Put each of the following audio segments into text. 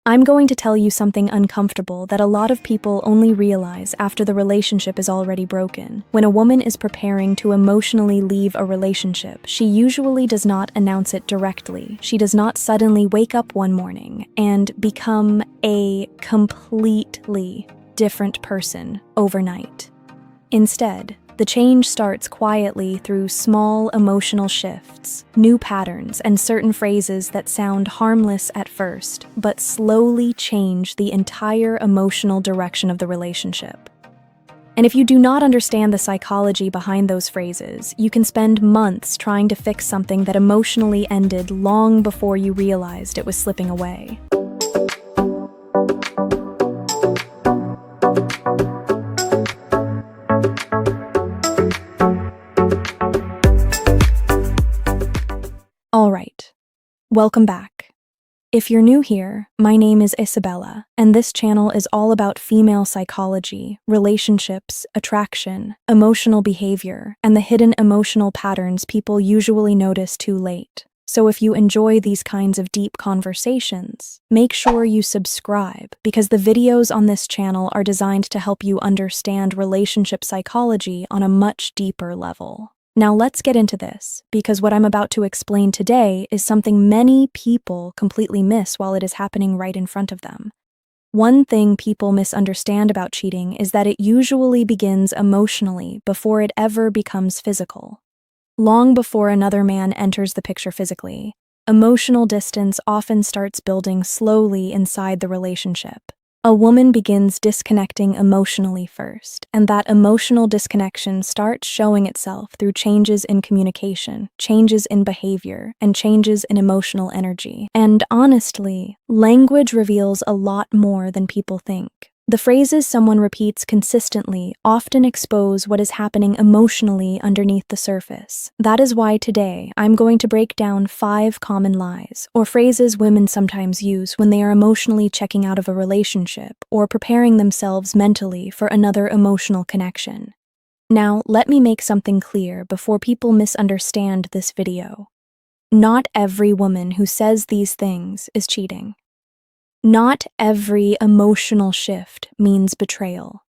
I'm going to tell you something uncomfortable that a lot of people only realize after the relationship is already broken. When a woman is preparing to emotionally leave a relationship, she usually does not announce it directly. She does not suddenly wake up one morning and become a completely different person overnight. Instead, the change starts quietly through small emotional shifts, new patterns, and certain phrases that sound harmless at first, but slowly change the entire emotional direction of the relationship. And if you do not understand the psychology behind those phrases, you can spend months trying to fix something that emotionally ended long before you realized it was slipping away. Alright, welcome back. If you're new here, my name is Isabella, and this channel is all about female psychology, relationships, attraction, emotional behavior, and the hidden emotional patterns people usually notice too late. So if you enjoy these kinds of deep conversations, make sure you subscribe, because the videos on this channel are designed to help you understand relationship psychology on a much deeper level. Now let's get into this, because what I'm about to explain today is something many people completely miss while it is happening right in front of them. One thing people misunderstand about cheating is that it usually begins emotionally before it ever becomes physical. Long before another man enters the picture physically, emotional distance often starts building slowly inside the relationship. A woman begins disconnecting emotionally first, and that emotional disconnection starts showing itself through changes in communication, changes in behavior, and changes in emotional energy. And honestly, language reveals a lot more than people think. The phrases someone repeats consistently often expose what is happening emotionally underneath the surface. That is why today I'm going to break down 5 common lies, or phrases women sometimes use when they are emotionally checking out of a relationship or preparing themselves mentally for another emotional connection. Now, let me make something clear before people misunderstand this video. Not every woman who says these things is cheating. Not every emotional shift means betrayal.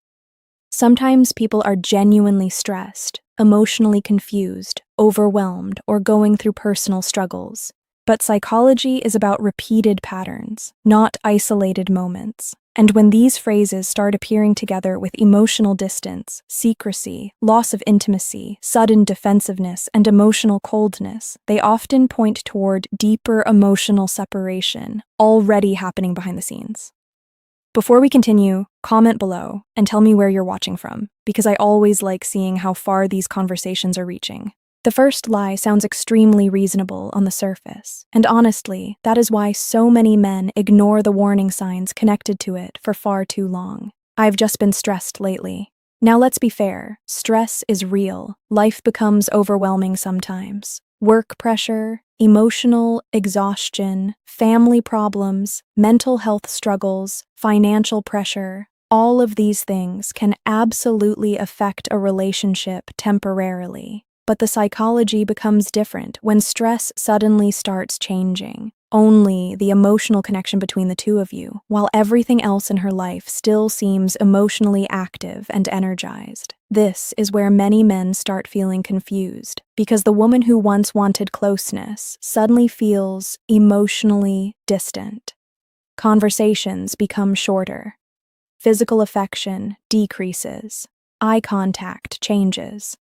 Sometimes people are genuinely stressed, emotionally confused, overwhelmed, or going through personal struggles. But psychology is about repeated patterns, not isolated moments. And when these phrases start appearing together with emotional distance, secrecy, loss of intimacy, sudden defensiveness, and emotional coldness, they often point toward deeper emotional separation already happening behind the scenes. Before we continue, comment below and tell me where you're watching from, because I always like seeing how far these conversations are reaching. The first lie sounds extremely reasonable on the surface, and honestly, that is why so many men ignore the warning signs connected to it for far too long. I've just been stressed lately. Now let's be fair, stress is real. Life becomes overwhelming sometimes. Work pressure, emotional exhaustion, family problems, mental health struggles, financial pressure, all of these things can absolutely affect a relationship temporarily. But the psychology becomes different when stress suddenly starts changing. Only the emotional connection between the two of you, while everything else in her life still seems emotionally active and energized. This is where many men start feeling confused, because the woman who once wanted closeness suddenly feels emotionally distant. Conversations become shorter. Physical affection decreases. Eye contact changes.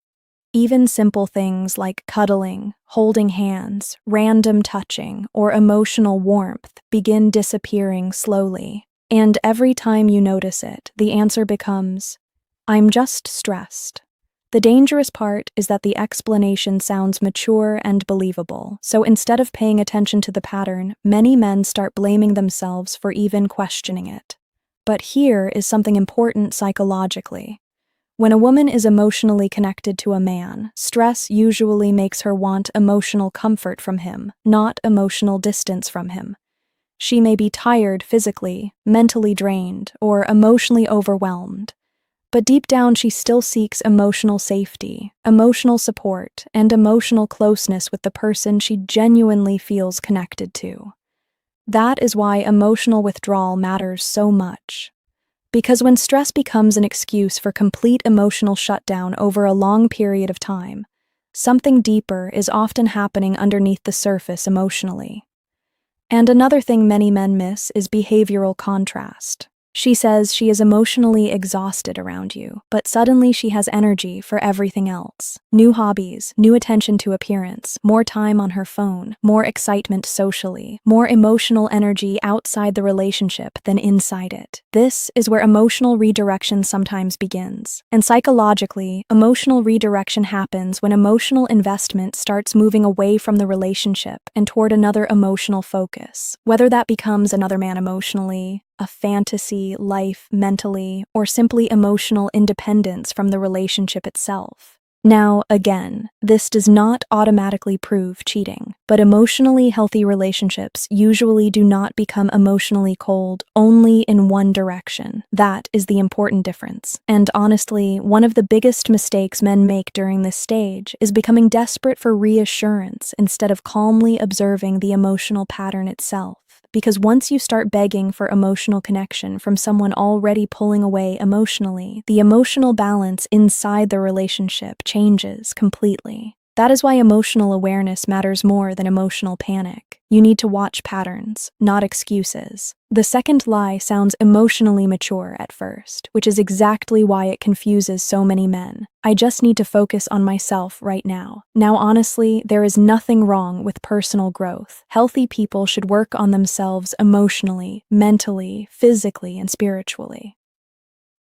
Even simple things like cuddling, holding hands, random touching, or emotional warmth begin disappearing slowly. And every time you notice it, the answer becomes, "I'm just stressed." The dangerous part is that the explanation sounds mature and believable, so instead of paying attention to the pattern, many men start blaming themselves for even questioning it. But here is something important psychologically. When a woman is emotionally connected to a man, stress usually makes her want emotional comfort from him, not emotional distance from him. She may be tired physically, mentally drained, or emotionally overwhelmed. But deep down, she still seeks emotional safety, emotional support, and emotional closeness with the person she genuinely feels connected to. That is why emotional withdrawal matters so much. Because when stress becomes an excuse for complete emotional shutdown over a long period of time, something deeper is often happening underneath the surface emotionally. And another thing many men miss is behavioral contrast. She says she is emotionally exhausted around you, but suddenly she has energy for everything else. New hobbies, new attention to appearance, more time on her phone, more excitement socially, more emotional energy outside the relationship than inside it. This is where emotional redirection sometimes begins. And psychologically, emotional redirection happens when emotional investment starts moving away from the relationship and toward another emotional focus, whether that becomes another man emotionally, a fantasy, life, mentally, or simply emotional independence from the relationship itself. Now, again, this does not automatically prove cheating, but emotionally healthy relationships usually do not become emotionally cold only in one direction. That is the important difference. And honestly, one of the biggest mistakes men make during this stage is becoming desperate for reassurance instead of calmly observing the emotional pattern itself. Because once you start begging for emotional connection from someone already pulling away emotionally, the emotional balance inside the relationship changes completely. That is why emotional awareness matters more than emotional panic. You need to watch patterns, not excuses. The second lie sounds emotionally mature at first, which is exactly why it confuses so many men. I just need to focus on myself right now. Now, honestly, there is nothing wrong with personal growth. Healthy people should work on themselves emotionally, mentally, physically, and spiritually.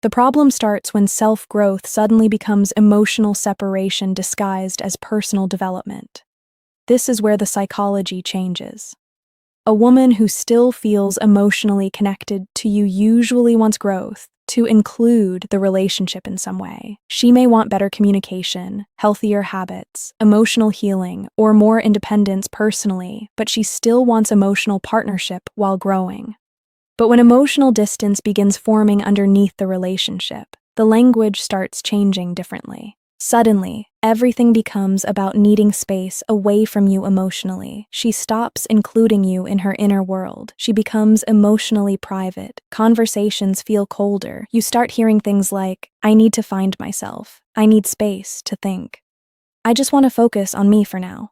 The problem starts when self-growth suddenly becomes emotional separation disguised as personal development. This is where the psychology changes. A woman who still feels emotionally connected to you usually wants growth, to include the relationship in some way. She may want better communication, healthier habits, emotional healing, or more independence personally, but she still wants emotional partnership while growing. But when emotional distance begins forming underneath the relationship, the language starts changing differently. Suddenly, everything becomes about needing space away from you emotionally. She stops including you in her inner world. She becomes emotionally private. Conversations feel colder. You start hearing things like, "I need to find myself. I need space to think. I just want to focus on me for now."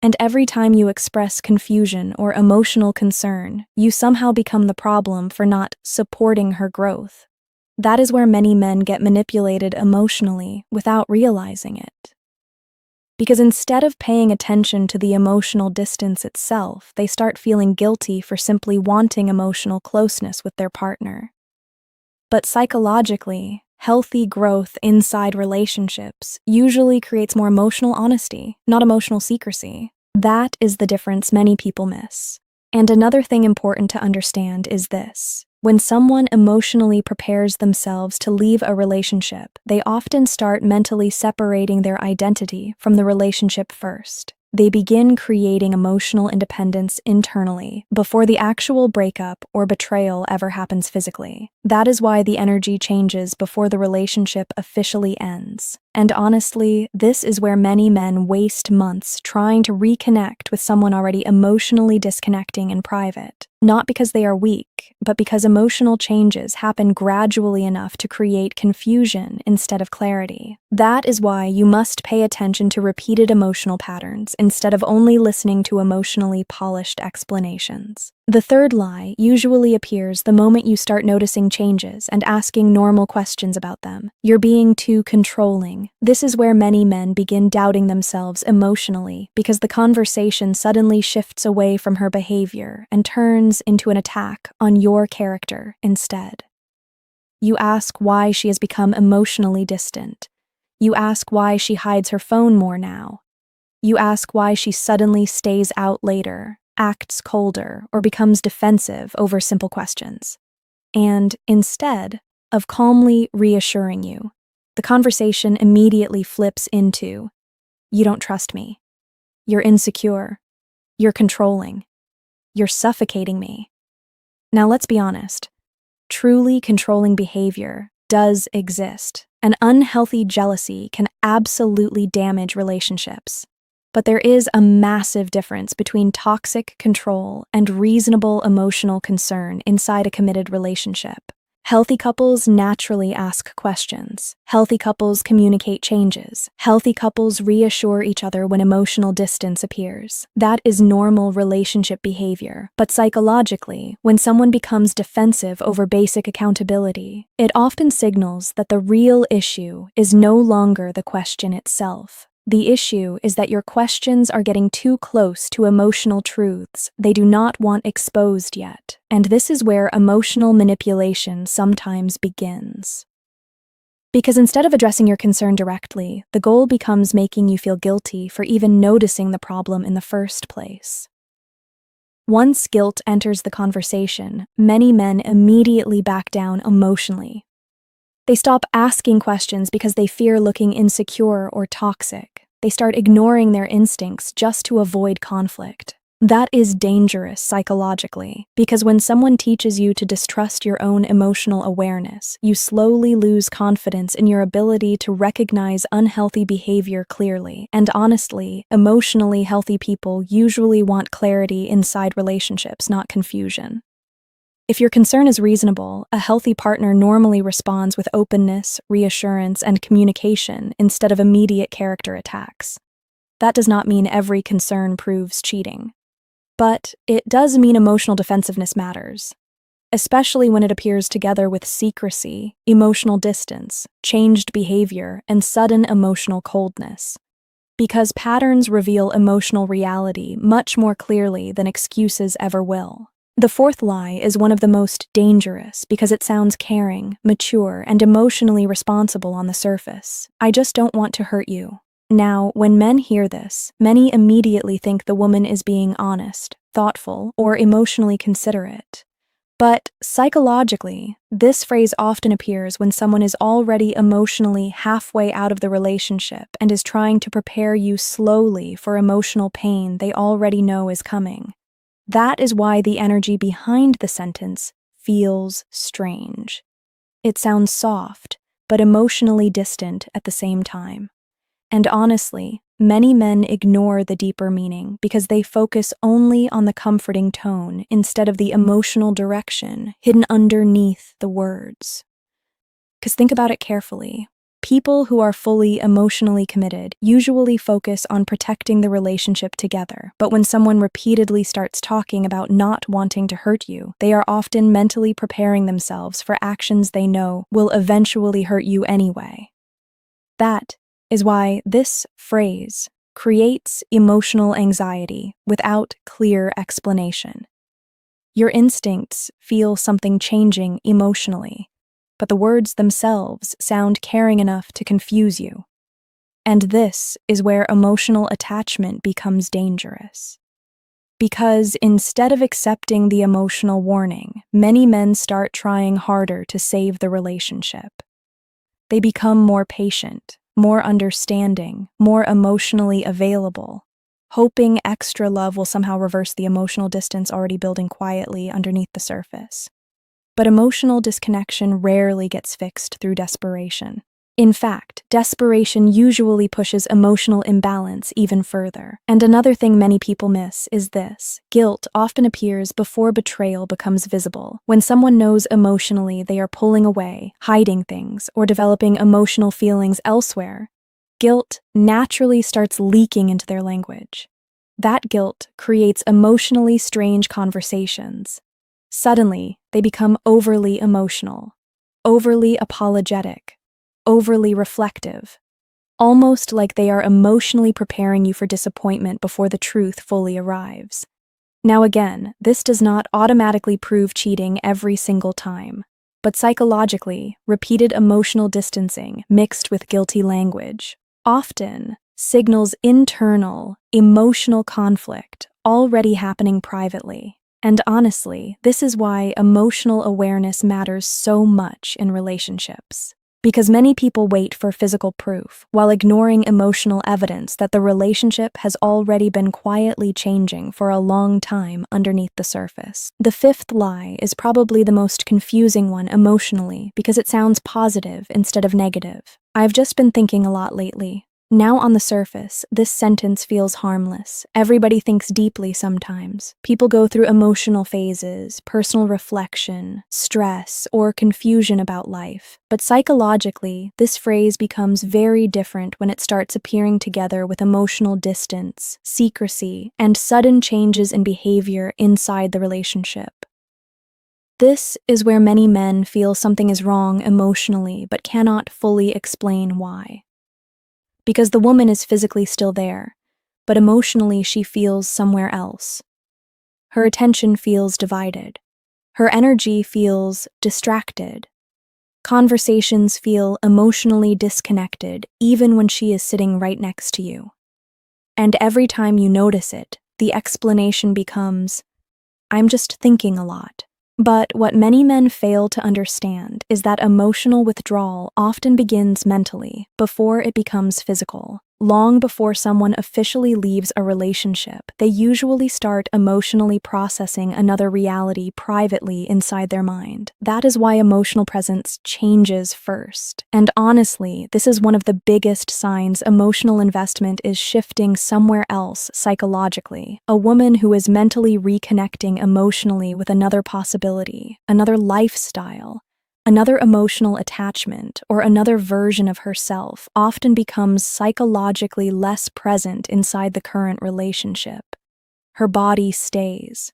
And every time you express confusion or emotional concern, you somehow become the problem for not supporting her growth. That is where many men get manipulated emotionally without realizing it. Because instead of paying attention to the emotional distance itself, they start feeling guilty for simply wanting emotional closeness with their partner. But psychologically, healthy growth inside relationships usually creates more emotional honesty, not emotional secrecy. That is the difference many people miss. And another thing important to understand is this. When someone emotionally prepares themselves to leave a relationship, they often start mentally separating their identity from the relationship first. They begin creating emotional independence internally before the actual breakup or betrayal ever happens physically. That is why the energy changes before the relationship officially ends. And honestly, this is where many men waste months trying to reconnect with someone already emotionally disconnecting in private. Not because they are weak, but because emotional changes happen gradually enough to create confusion instead of clarity. That is why you must pay attention to repeated emotional patterns instead of only listening to emotionally polished explanations. The third lie usually appears the moment you start noticing changes and asking normal questions about them. You're being too controlling. This is where many men begin doubting themselves emotionally because the conversation suddenly shifts away from her behavior and turns into an attack on your character instead. You ask why she has become emotionally distant. You ask why she hides her phone more now. You ask why she suddenly stays out later, acts colder, or becomes defensive over simple questions. And instead of calmly reassuring you, the conversation immediately flips into, "You don't trust me. You're insecure. You're controlling. You're suffocating me." Now let's be honest. Truly controlling behavior does exist. An unhealthy jealousy can absolutely damage relationships. But there is a massive difference between toxic control and reasonable emotional concern inside a committed relationship. Healthy couples naturally ask questions. Healthy couples communicate changes. Healthy couples reassure each other when emotional distance appears. That is normal relationship behavior. But psychologically, when someone becomes defensive over basic accountability, it often signals that the real issue is no longer the question itself. The issue is that your questions are getting too close to emotional truths they do not want exposed yet, and this is where emotional manipulation sometimes begins. Because instead of addressing your concern directly, the goal becomes making you feel guilty for even noticing the problem in the first place. Once guilt enters the conversation, many men immediately back down emotionally. They stop asking questions because they fear looking insecure or toxic. They start ignoring their instincts just to avoid conflict. That is dangerous psychologically, because when someone teaches you to distrust your own emotional awareness, you slowly lose confidence in your ability to recognize unhealthy behavior clearly. And honestly, emotionally healthy people usually want clarity inside relationships, not confusion. If your concern is reasonable, a healthy partner normally responds with openness, reassurance, and communication instead of immediate character attacks. That does not mean every concern proves cheating. But it does mean emotional defensiveness matters, especially when it appears together with secrecy, emotional distance, changed behavior, and sudden emotional coldness. Because patterns reveal emotional reality much more clearly than excuses ever will. The fourth lie is one of the most dangerous because it sounds caring, mature, and emotionally responsible on the surface. I just don't want to hurt you. Now, when men hear this, many immediately think the woman is being honest, thoughtful, or emotionally considerate. But psychologically, this phrase often appears when someone is already emotionally halfway out of the relationship and is trying to prepare you slowly for emotional pain they already know is coming. That is why the energy behind the sentence feels strange. It sounds soft, but emotionally distant at the same time. And honestly, many men ignore the deeper meaning because they focus only on the comforting tone instead of the emotional direction hidden underneath the words. Because think about it carefully. People who are fully emotionally committed usually focus on protecting the relationship together, but when someone repeatedly starts talking about not wanting to hurt you, they are often mentally preparing themselves for actions they know will eventually hurt you anyway. That is why this phrase creates emotional anxiety without clear explanation. Your instincts feel something changing emotionally, but the words themselves sound caring enough to confuse you. And this is where emotional attachment becomes dangerous. Because instead of accepting the emotional warning, many men start trying harder to save the relationship. They become more patient, more understanding, more emotionally available, hoping extra love will somehow reverse the emotional distance already building quietly underneath the surface. But emotional disconnection rarely gets fixed through desperation. In fact, desperation usually pushes emotional imbalance even further. And another thing many people miss is this: guilt often appears before betrayal becomes visible. When someone knows emotionally they are pulling away, hiding things, or developing emotional feelings elsewhere, guilt naturally starts leaking into their language. That guilt creates emotionally strange conversations. Suddenly, they become overly emotional, overly apologetic, overly reflective, almost like they are emotionally preparing you for disappointment before the truth fully arrives. Now again, this does not automatically prove cheating every single time, but psychologically, repeated emotional distancing mixed with guilty language often signals internal, emotional conflict already happening privately. And honestly, this is why emotional awareness matters so much in relationships. Because many people wait for physical proof while ignoring emotional evidence that the relationship has already been quietly changing for a long time underneath the surface. The fifth lie is probably the most confusing one emotionally because it sounds positive instead of negative. I've just been thinking a lot lately. Now, on the surface, this sentence feels harmless. Everybody thinks deeply sometimes. People go through emotional phases, personal reflection, stress, or confusion about life. But psychologically, this phrase becomes very different when it starts appearing together with emotional distance, secrecy, and sudden changes in behavior inside the relationship. This is where many men feel something is wrong emotionally but cannot fully explain why. Because the woman is physically still there, but emotionally she feels somewhere else. Her attention feels divided. Her energy feels distracted. Conversations feel emotionally disconnected, even when she is sitting right next to you. And every time you notice it, the explanation becomes, "I'm just thinking a lot." But what many men fail to understand is that emotional withdrawal often begins mentally before it becomes physical. Long before someone officially leaves a relationship, they usually start emotionally processing another reality privately inside their mind. That is why emotional presence changes first. And honestly, this is one of the biggest signs emotional investment is shifting somewhere else psychologically. A woman who is mentally reconnecting emotionally with another possibility, another lifestyle, another emotional attachment, or another version of herself often becomes psychologically less present inside the current relationship. Her body stays.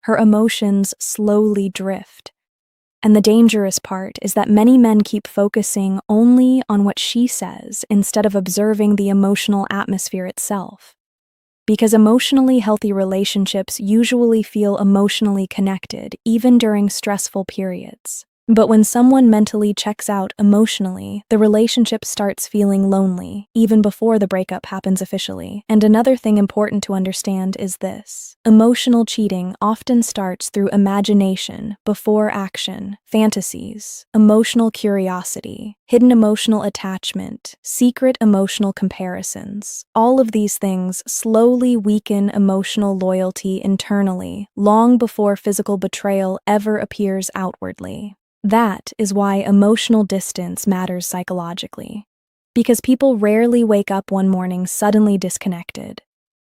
Her emotions slowly drift. And the dangerous part is that many men keep focusing only on what she says instead of observing the emotional atmosphere itself. Because emotionally healthy relationships usually feel emotionally connected, even during stressful periods. But when someone mentally checks out emotionally, the relationship starts feeling lonely, even before the breakup happens officially. And another thing important to understand is this. Emotional cheating often starts through imagination, before action, fantasies, emotional curiosity, hidden emotional attachment, secret emotional comparisons. All of these things slowly weaken emotional loyalty internally, long before physical betrayal ever appears outwardly. That is why emotional distance matters psychologically. Because people rarely wake up one morning suddenly disconnected.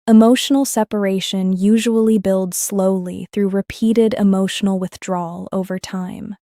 Emotional separation usually builds slowly through repeated emotional withdrawal over time.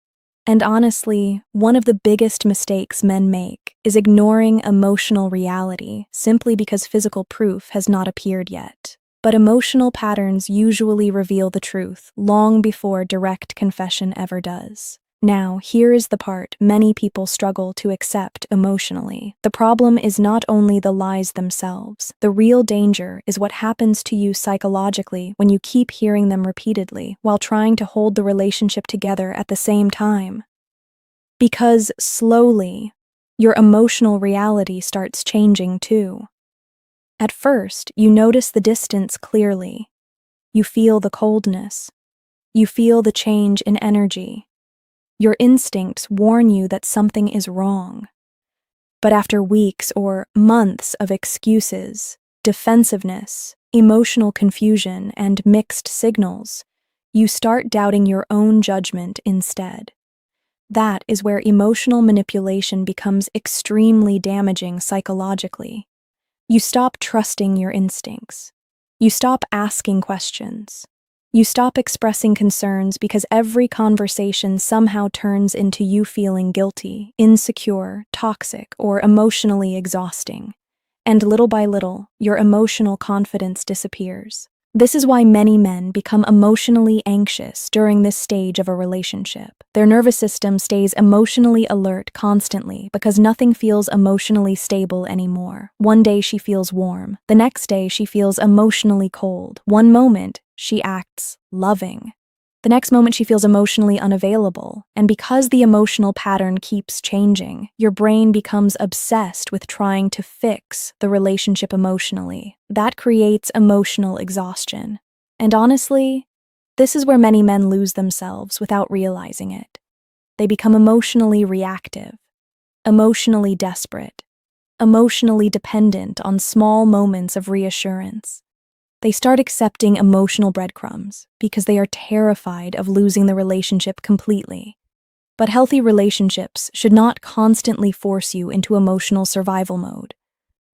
And honestly, one of the biggest mistakes men make is ignoring emotional reality simply because physical proof has not appeared yet. But emotional patterns usually reveal the truth long before direct confession ever does. Now, here is the part many people struggle to accept emotionally. The problem is not only the lies themselves. The real danger is what happens to you psychologically when you keep hearing them repeatedly while trying to hold the relationship together at the same time. Because slowly, your emotional reality starts changing too. At first, you notice the distance clearly. You feel the coldness. You feel the change in energy. Your instincts warn you that something is wrong. But after weeks or months of excuses, defensiveness, emotional confusion, and mixed signals, you start doubting your own judgment instead. That is where emotional manipulation becomes extremely damaging psychologically. You stop trusting your instincts. You stop asking questions. You stop expressing concerns because every conversation somehow turns into you feeling guilty, insecure, toxic, or emotionally exhausting. And little by little, your emotional confidence disappears. This is why many men become emotionally anxious during this stage of a relationship. Their nervous system stays emotionally alert constantly because nothing feels emotionally stable anymore. One day she feels warm. The next day she feels emotionally cold. One moment she acts loving. The next moment she feels emotionally unavailable, and because the emotional pattern keeps changing, your brain becomes obsessed with trying to fix the relationship emotionally. That creates emotional exhaustion. And honestly, this is where many men lose themselves without realizing it. They become emotionally reactive, emotionally desperate, emotionally dependent on small moments of reassurance. They start accepting emotional breadcrumbs because they are terrified of losing the relationship completely. But healthy relationships should not constantly force you into emotional survival mode.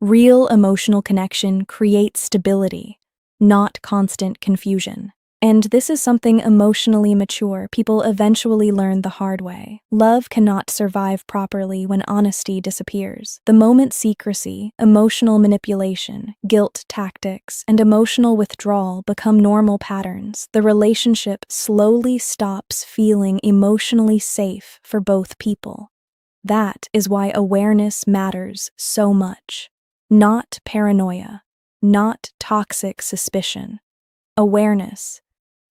Real emotional connection creates stability, not constant confusion. And this is something emotionally mature people eventually learn the hard way. Love cannot survive properly when honesty disappears. The moment secrecy, emotional manipulation, guilt tactics, and emotional withdrawal become normal patterns, the relationship slowly stops feeling emotionally safe for both people. That is why awareness matters so much. Not paranoia, not toxic suspicion. Awareness.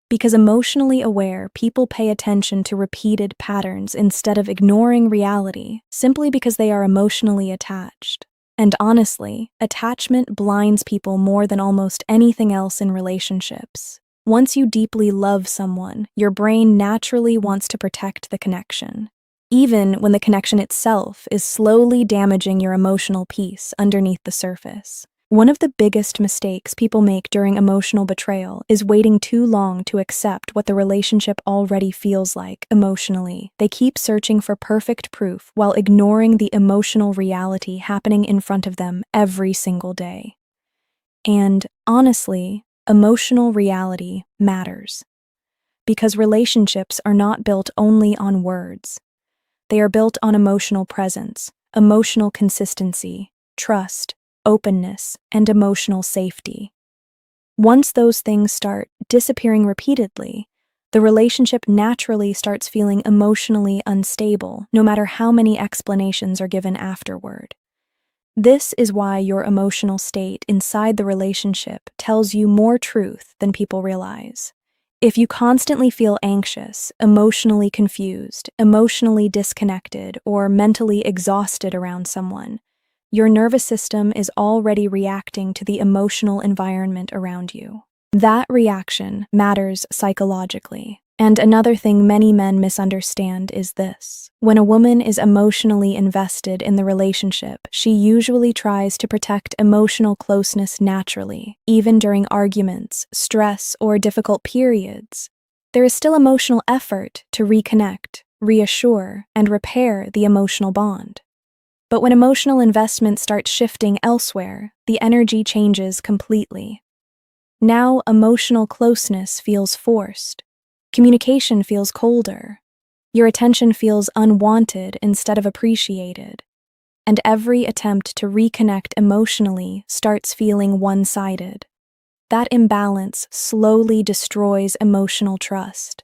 Because emotionally aware, people pay attention to repeated patterns instead of ignoring reality, simply because they are emotionally attached. And honestly, attachment blinds people more than almost anything else in relationships. Once you deeply love someone, your brain naturally wants to protect the connection, even when the connection itself is slowly damaging your emotional peace underneath the surface. One of the biggest mistakes people make during emotional betrayal is waiting too long to accept what the relationship already feels like emotionally. They keep searching for perfect proof while ignoring the emotional reality happening in front of them every single day. And honestly, emotional reality matters. Because relationships are not built only on words. They are built on emotional presence, emotional consistency, trust, openness, and emotional safety. Once those things start disappearing repeatedly, the relationship naturally starts feeling emotionally unstable, no matter how many explanations are given afterward. This is why your emotional state inside the relationship tells you more truth than people realize. If you constantly feel anxious, emotionally confused, emotionally disconnected, or mentally exhausted around someone, your nervous system is already reacting to the emotional environment around you. That reaction matters psychologically. And another thing many men misunderstand is this. When a woman is emotionally invested in the relationship, she usually tries to protect emotional closeness naturally, even during arguments, stress, or difficult periods. There is still emotional effort to reconnect, reassure, and repair the emotional bond. But when emotional investment starts shifting elsewhere, the energy changes completely. Now, emotional closeness feels forced. Communication feels colder. Your attention feels unwanted instead of appreciated. And every attempt to reconnect emotionally starts feeling one-sided. That imbalance slowly destroys emotional trust.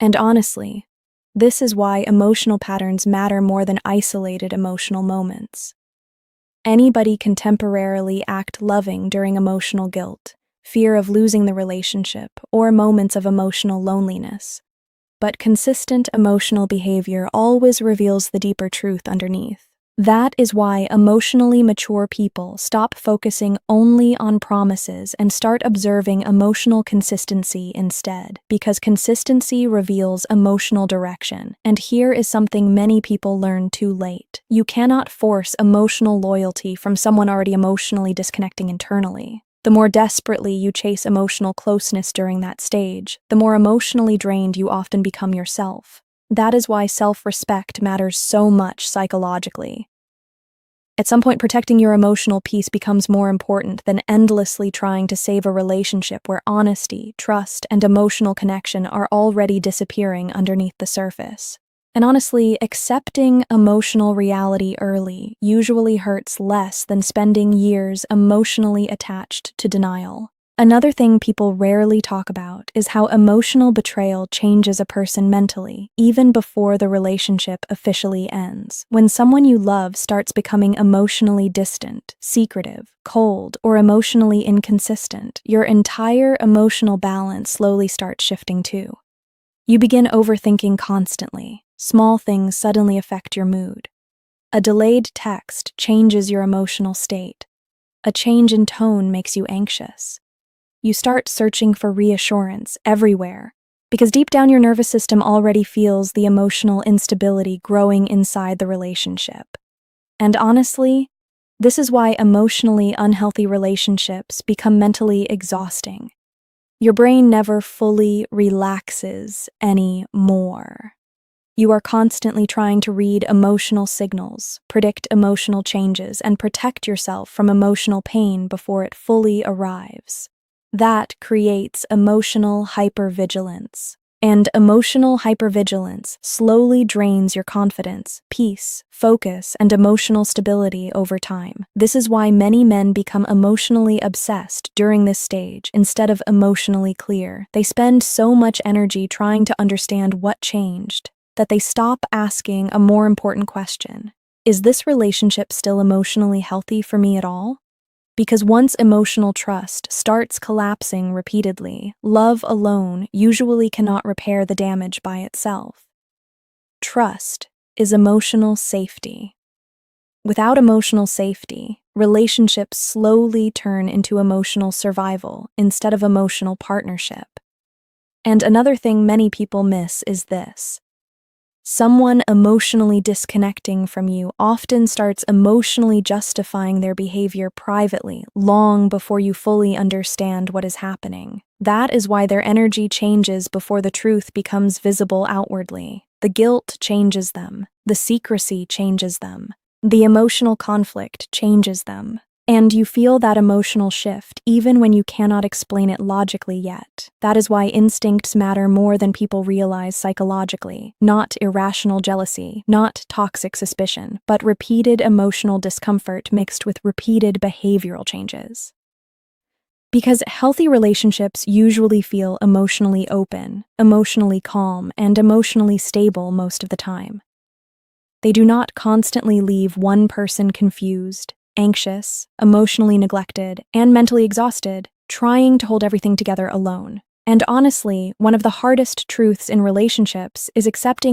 And honestly, this is why emotional patterns matter more than isolated emotional moments. Anybody can temporarily act loving during emotional guilt, fear of losing the relationship, or moments of emotional loneliness. But consistent emotional behavior always reveals the deeper truth underneath. That is why emotionally mature people stop focusing only on promises and start observing emotional consistency instead, because consistency reveals emotional direction. And here is something many people learn too late. You cannot force emotional loyalty from someone already emotionally disconnecting internally. The more desperately you chase emotional closeness during that stage, the more emotionally drained you often become yourself. That is why self-respect matters so much psychologically. At some point, protecting your emotional peace becomes more important than endlessly trying to save a relationship where honesty, trust, and emotional connection are already disappearing underneath the surface. And honestly, accepting emotional reality early usually hurts less than spending years emotionally attached to denial. Another thing people rarely talk about is how emotional betrayal changes a person mentally, even before the relationship officially ends. When someone you love starts becoming emotionally distant, secretive, cold, or emotionally inconsistent, your entire emotional balance slowly starts shifting too. You begin overthinking constantly. Small things suddenly affect your mood. A delayed text changes your emotional state. A change in tone makes you anxious. You start searching for reassurance everywhere, because deep down your nervous system already feels the emotional instability growing inside the relationship. And honestly, this is why emotionally unhealthy relationships become mentally exhausting. Your brain never fully relaxes anymore. You are constantly trying to read emotional signals, predict emotional changes, and protect yourself from emotional pain before it fully arrives. That creates emotional hypervigilance. And emotional hypervigilance slowly drains your confidence, peace, focus, and emotional stability over time. This is why many men become emotionally obsessed during this stage instead of emotionally clear. They spend so much energy trying to understand what changed that they stop asking a more important question. Is this relationship still emotionally healthy for me at all? Because once emotional trust starts collapsing repeatedly, love alone usually cannot repair the damage by itself. Trust is emotional safety. Without emotional safety, relationships slowly turn into emotional survival instead of emotional partnership. And another thing many people miss is this. Someone emotionally disconnecting from you often starts emotionally justifying their behavior privately, long before you fully understand what is happening. That is why their energy changes before the truth becomes visible outwardly. The guilt changes them. The secrecy changes them. The emotional conflict changes them. And you feel that emotional shift even when you cannot explain it logically yet. That is why instincts matter more than people realize psychologically. Not irrational jealousy, not toxic suspicion, but repeated emotional discomfort mixed with repeated behavioral changes. Because healthy relationships usually feel emotionally open, emotionally calm, and emotionally stable most of the time. They do not constantly leave one person confused, anxious, emotionally neglected, and mentally exhausted, trying to hold everything together alone. And honestly, one of the hardest truths in relationships is accepting